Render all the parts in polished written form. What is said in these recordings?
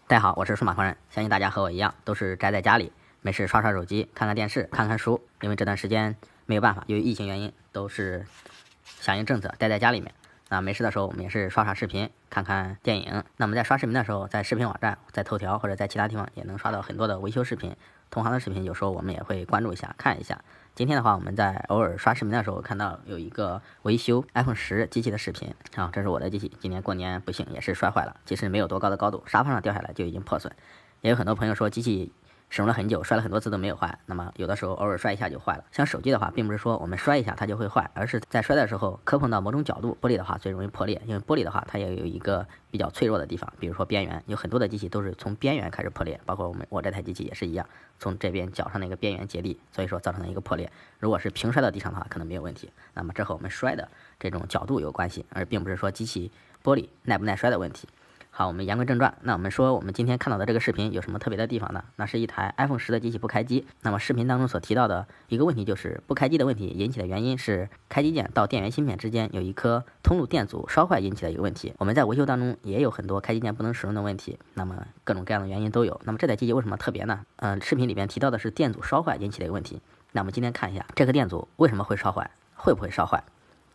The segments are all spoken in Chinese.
大家好，我是数码狂人，相信大家和我一样，都是宅在家里，没事刷刷手机，看看电视，看看书。因为这段时间没有办法，由于疫情原因，都是响应政策，待在家里面。那没事的时候，我们也是刷刷视频，看看电影。那么在刷视频的时候，在视频网站、在头条或者在其他地方也能刷到很多的维修视频、同行的视频，有时候我们也会关注一下，看一下。今天的话，我们在偶尔刷视频的时候，看到有一个维修 iPhone 10机器的视频啊，这是我的机器，今年过年不幸也是摔坏了，其实没有多高的高度，沙发上掉下来就已经破损。也有很多朋友说机器使用了很久，摔了很多次都没有坏，那么有的时候偶尔摔一下就坏了。像手机的话，并不是说我们摔一下它就会坏，而是在摔的时候磕碰到某种角度，玻璃的话最容易破裂，因为玻璃的话它也有一个比较脆弱的地方，比如说边缘，有很多的机器都是从边缘开始破裂，包括我这台机器也是一样，从这边角上那个边缘结地，所以说造成了一个破裂。如果是平摔到地上的话，可能没有问题，那么这和我们摔的这种角度有关系，而并不是说机器玻璃耐不耐摔的问题。好，我们言归正传。那我们说，我们今天看到的这个视频有什么特别的地方呢？那是一台 iPhone 10的机器不开机。那么视频当中所提到的一个问题就是不开机的问题，引起的原因是开机键到电源芯片之间有一颗通路电阻烧坏引起的一个问题。我们在维修当中也有很多开机键不能使用的问题，那么各种各样的原因都有。那么这台机器为什么特别呢？视频里面提到的是电阻烧坏引起的一个问题。那我们今天看一下这个电阻为什么会烧坏，会不会烧坏？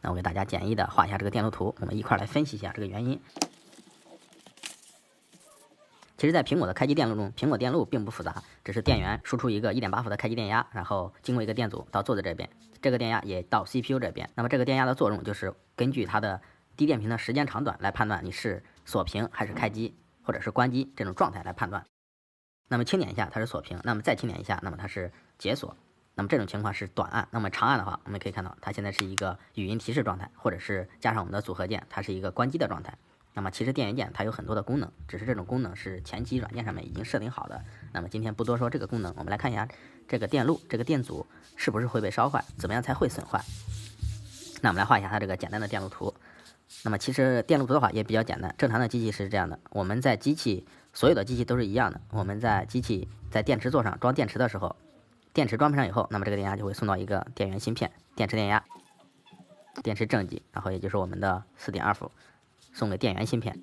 那我给大家简易的画一下这个电路图，我们一块来分析一下这个原因。其实，在苹果的开机电路中，苹果电路并不复杂，只是电源输出一个1.8伏的开机电压，然后经过一个电阻到座子这边，这个电压也到 CPU 这边。那么这个电压的作用就是根据它的低电平的时间长短来判断你是锁屏还是开机，或者是关机这种状态来判断。那么轻点一下它是锁屏，那么再轻点一下，那么它是解锁。那么这种情况是短按，那么长按的话，我们可以看到它现在是一个语音提示状态，或者是加上我们的组合键，它是一个关机的状态。那么其实电源键它有很多的功能，只是这种功能是前期软件上面已经设定好的。那么今天不多说这个功能，我们来看一下这个电路、这个电阻是不是会被烧坏，怎么样才会损坏。那我们来画一下它这个简单的电路图。那么其实电路图的话也比较简单，正常的机器是这样的，我们在机器所有的机器都是一样的，我们在机器在电池座上装电池的时候，电池装配上以后，那么这个电压就会送到一个电源芯片，电池电压、电池正极，然后也就是我们的4.2伏。送给电源芯片，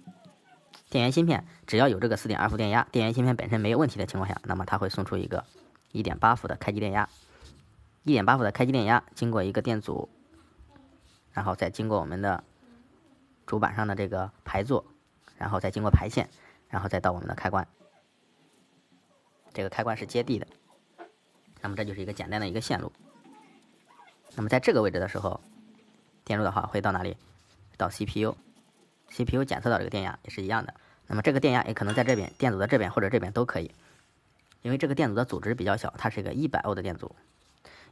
电源芯片只要有这个4.2伏电压，电源芯片本身没有问题的情况下，那么它会送出一个1.8伏的开机电压。1.8伏的开机电压经过一个电阻，然后再经过我们的主板上的这个排座，然后再经过排线，然后再到我们的开关。这个开关是接地的，那么这就是一个简单的一个线路。那么在这个位置的时候，电路的话会到哪里？到 CPU。CPU 检测到这个电压也是一样的，那么这个电压也可能在这边电阻的这边或者这边都可以，因为这个电阻的阻值比较小，它是一个100欧的电阻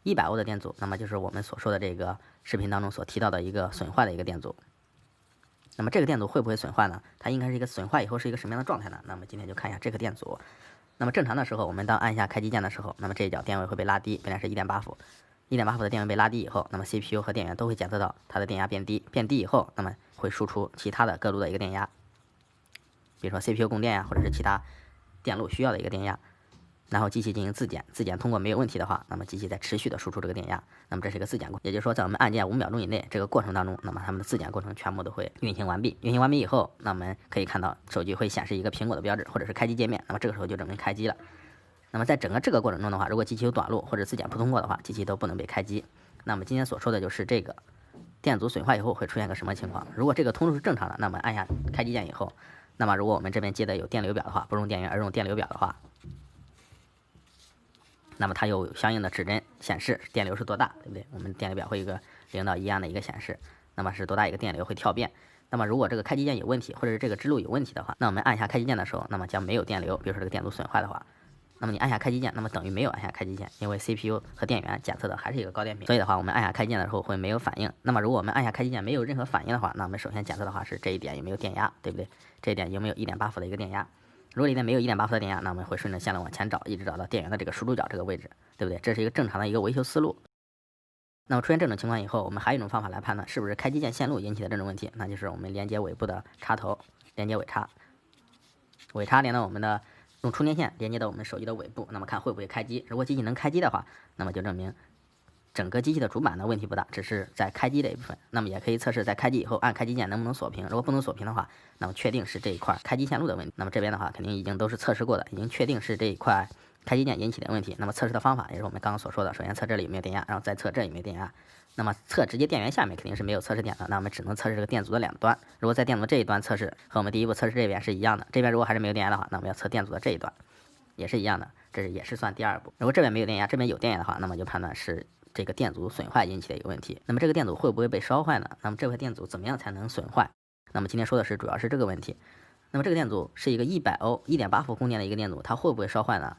，100欧的电阻，那么就是我们所说的这个视频当中所提到的一个损坏的一个电阻。那么这个电阻会不会损坏呢？它应该是一个损坏以后是一个什么样的状态呢？那么今天就看一下这个电阻。那么正常的时候，我们当按下开机键的时候，那么这一角电位会被拉低，本来是1.8伏，1.8伏的电位被拉低以后，那么 CPU 和电源都会检测到它的电压变低，变低以后，那么会输出其他的各路的一个电压，比如说 CPU 供电呀，或者是其他电路需要的一个电压，然后机器进行自检，自检通过没有问题的话，那么机器再持续的输出这个电压，那么这是一个自检过程，也就是说在我们按键5秒钟以内这个过程当中，那么它们的自检过程全部都会运行完毕。运行完毕以后，那我们可以看到手机会显示一个苹果的标志或者是开机界面，那么这个时候就证明开机了。那么在整个这个过程中的话，如果机器有短路或者自检不通过的话，机器都不能被开机。那么今天所说的就是这个电阻损坏以后会出现个什么情况？如果这个通路是正常的，那么按下开机键以后，那么如果我们这边接的有电流表的话，不用电源而用电流表的话，那么它有相应的指针显示电流是多大，对不对？我们电流表会有一个0到1安的一个显示，那么是多大一个电流会跳变。那么如果这个开机键有问题，或者是这个支路有问题的话，那我们按下开机键的时候，那么将没有电流，比如说这个电阻损坏的话，那么你按下开机键，那么等于没有按下开机键，因为 CPU 和电源检测的还是一个高电平，所以的话，我们按下开机键的时候会没有反应。那么如果我们按下开机键没有任何反应的话，那我们首先检测的话是这一点有没有电压，对不对？这一点有没有1.8伏的一个电压？如果里面没有1.8伏的电压，那我们会顺着线路往前找，一直找到电源的这个输出角这个位置，对不对？这是一个正常的一个维修思路。那么出现这种情况以后，我们还有一种方法来判断是不是开机键线路引起的这种问题，那就是我们连接尾部的插头，连接尾插，尾插连到我们的用充电线连接到我们手机的尾部，那么看会不会开机。如果机器能开机的话，那么就证明整个机器的主板呢问题不大，只是在开机这一部分。那么也可以测试在开机以后按开机键能不能锁屏，如果不能锁屏的话，那么确定是这一块开机线路的问题。那么这边的话肯定已经都是测试过的，已经确定是这一块开机键引起的问题。那么测试的方法也是我们刚刚所说的，首先测这里有没有电压，然后再测这里有没有电压。那么测直接电源下面肯定是没有测试点的，那我们只能测试这个电阻的两端。如果在电阻这一端测试，和我们第一步测试这边是一样的。这边如果还是没有电压的话，那我们要测电阻的这一端，也是一样的，这也是算第二步。如果这边没有电压，这边有电压的话，那么就判断是这个电阻损坏引起的一个问题。那么这个电阻会不会被烧坏呢？那么这块电阻怎么样才能损坏？那么今天说的是主要是这个问题。那么这个电阻是一个100欧1.8伏供电的一个电阻，它会不会烧坏呢？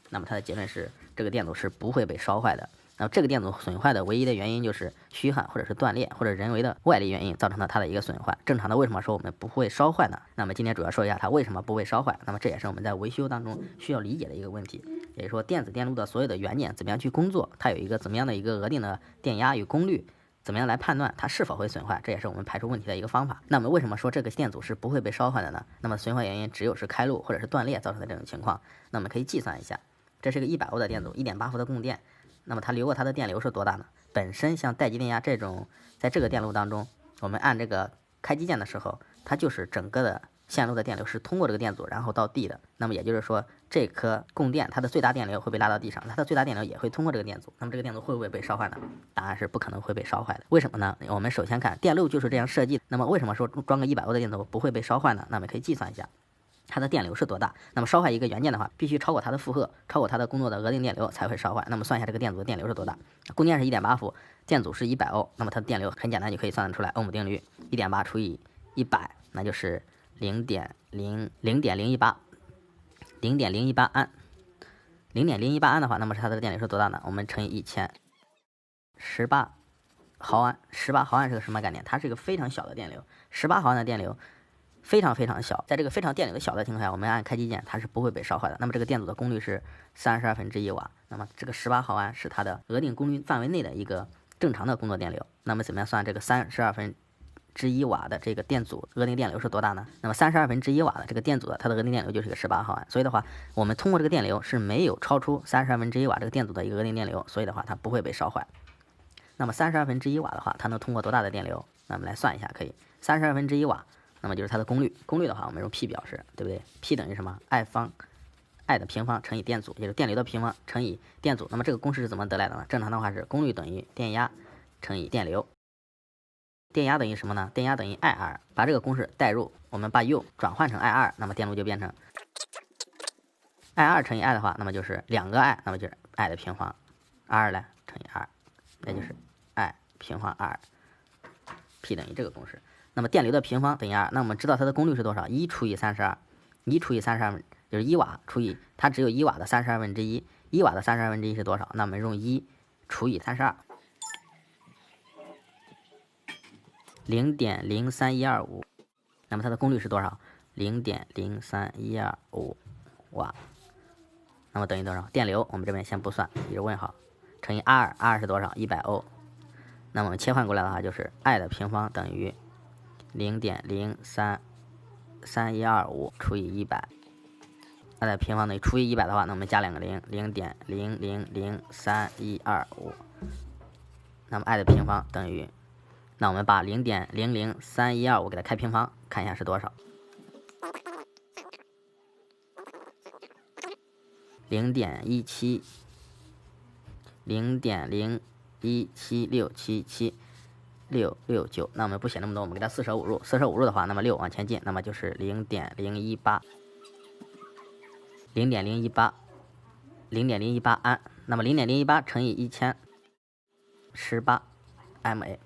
那么它的结论是这个电阻是不会被烧坏的。那么这个电阻损坏的唯一的原因就是虚焊或者是断裂或者人为的外力原因造成了它的一个损坏。正常的为什么说我们不会烧坏呢？那么今天主要说一下它为什么不会烧坏。那么这也是我们在维修当中需要理解的一个问题，也就是说电子电路的所有的元件怎么样去工作，它有一个怎么样的一个额定的电压与功率，怎么样来判断它是否会损坏，这也是我们排除问题的一个方法。那么为什么说这个电阻是不会被烧坏的呢？那么损坏原因只有是开路或者是断裂造成的这种情况。那我们可以计算一下，这是个100欧的电阻，1.8伏的供电，那么它流过它的电流是多大呢？本身像待机电压这种，在这个电路当中，我们按这个开机键的时候，它就是整个的线路的电流是通过这个电阻然后到地的。那么也就是说，这颗供电它的最大电流会被拉到地上，它的最大电流也会通过这个电阻。那么这个电阻会不会被烧坏呢？答案是不可能会被烧坏的。为什么呢？我们首先看电路就是这样设计。那么为什么说装个100欧的电阻不会被烧坏呢？那么可以计算一下。它的电流是多大？那么烧坏一个元件的话，必须超过它的负荷，超过它的工作的额定电流才会烧坏。那么算一下这个电阻的电流是多大？供电是1.8伏，电阻是100欧，那么它的电流很简单就可以算得出来，欧姆定律1.8除以100，那就是0.018安。0.018安的话，那么它的电流是多大呢？我们乘以1000，18毫安。18毫安是个什么概念？它是一个非常小的电流，18毫安的电流。非常非常小，在这个非常电流的小的情况下，我们按开机键，它是不会被烧坏的。那么这个电阻的功率是1/32瓦，那么这个18毫安是它的额定功率范围内的一个正常的工作电流。那么怎么样算这个1/32瓦的这个电阻额定电流是多大呢？那么1/32瓦的这个电阻的它的额定电流就是个18毫安，所以的话，我们通过这个电流是没有超出1/32瓦这个电阻的一个额定电流，所以的话它不会被烧坏。那么1/32瓦的话，它能通过多大的电流？那我们来算一下，可以1/32瓦。那么就是它的功率，功率的话我们用 P 表示，对不对 ？P 等于什么？ I 的平方乘以电阻，也就是电流的平方乘以电阻。那么这个公式是怎么得来的呢？正常的话是功率等于电压乘以电流。电压等于什么呢？电压等于 IR， 把这个公式代入，我们把 U 转换成 IR， 那么电路就变成 IR 乘以 I 的话，那么就是2个 I， 那么就是 I 的平方 R 呢乘以 R， 也就是 I 平方 R，P 等于这个公式。那么电流的平方等于2，那我们知道它的功率是多少？1除以32，1除以32就是1瓦除以它只有1瓦的1/32，1瓦的1/32是多少？那我们用1除以32，0.03125，那么它的功率是多少？0.03125瓦，那么等于多少？电流我们这边先不算，一个问号，乘以 R 是多少？100欧。那么我们切换过来的话，就是 I 的平方等于0.03125除以100，它的平方等于除以100的话，那我们加2个零，0.0003125。那么 I 的平方等于，那我们把0.00325给它开平方，看一下是多少？0.17677。669，那我们不写那么多，我们给它45入，45入的话，那么6往前进，那么就是0.018安，那么0.018乘以1000，18 MA，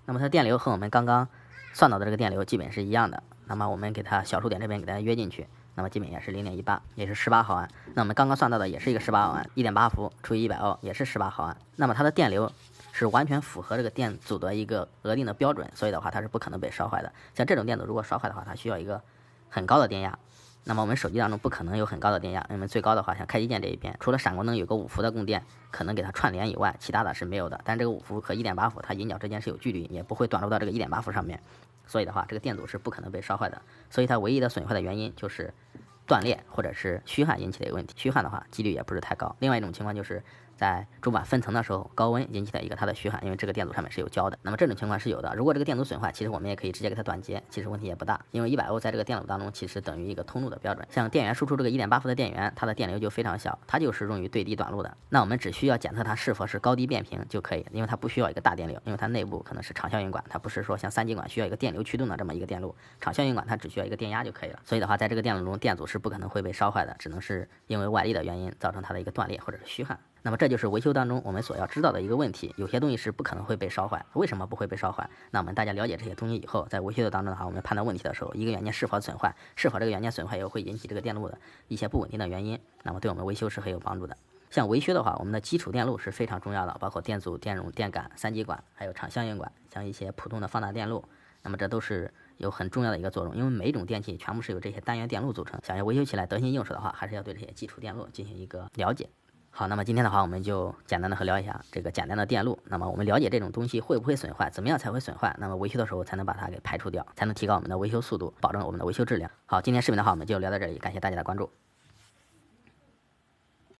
那么它电流和我们刚刚算到的这个电流基本是一样的，那么我们给它小数点这边给它约进去，那么基本也是0.18，也是18毫安。那我们刚刚算到的也是一个18毫安，1.8伏除以100欧也是18毫安，那么它的电流是完全符合这个电阻的一个额定的标准，所以的话它是不可能被烧坏的。像这种电阻如果烧坏的话，它需要一个很高的电压，那么我们手机当中不可能有很高的电压，因为最高的话像开机键这一边，除了闪光灯有个5伏的供电可能给它串联以外，其他的是没有的。但这个5伏和1.8伏它引脚之间是有距离，也不会短路到这个1.8伏上面，所以的话这个电阻是不可能被烧坏的。所以它唯一的损坏的原因就是断裂或者是虚焊引起的一个问题，虚焊的话几率也不是太高。另外一种情况就是在主板分层的时候高温引起的一个它的虚焊，因为这个电阻上面是有胶的。那么这种情况是有的。如果这个电阻损坏，其实我们也可以直接给它短接，其实问题也不大，因为100欧在这个电路当中其实等于一个通路的标准。像电源输出这个1.8伏的电源，它的电流就非常小，它就是用于对低短路的。那我们只需要检测它是否是高低变频就可以，因为它不需要一个大电流，因为它内部可能是场效应管，它不是说像3极管需要一个电流驱动的这么一个电路，场效应管它只需要一个电压就可以了。所以的话，在这个电路中，电阻是不可能会被烧坏的，只能是因为外力的原因造成它的一个断裂或者是虚焊。那么这就是维修当中我们所要知道的一个问题，有些东西是不可能会被烧坏，为什么不会被烧坏？那我们大家了解这些东西以后，在维修的当中的话，我们判断问题的时候，一个元件是否损坏，是否这个元件损坏又会引起这个电路的一些不稳定的原因，那么对我们维修是很有帮助的。像维修的话，我们的基础电路是非常重要的，包括电阻、电容、电感、3极管，还有场效应管，像一些普通的放大电路，那么这都是有很重要的一个作用，因为每一种电器全部是由这些单元电路组成，想要维修起来得心应手的话，还是要对这些基础电路进行一个了解。好，那么今天的话，我们就简单的聊一下这个简单的电路。那么我们了解这种东西会不会损坏，怎么样才会损坏？那么维修的时候才能把它给排除掉，才能提高我们的维修速度，保证我们的维修质量。好，今天视频的话我们就聊到这里，感谢大家的关注。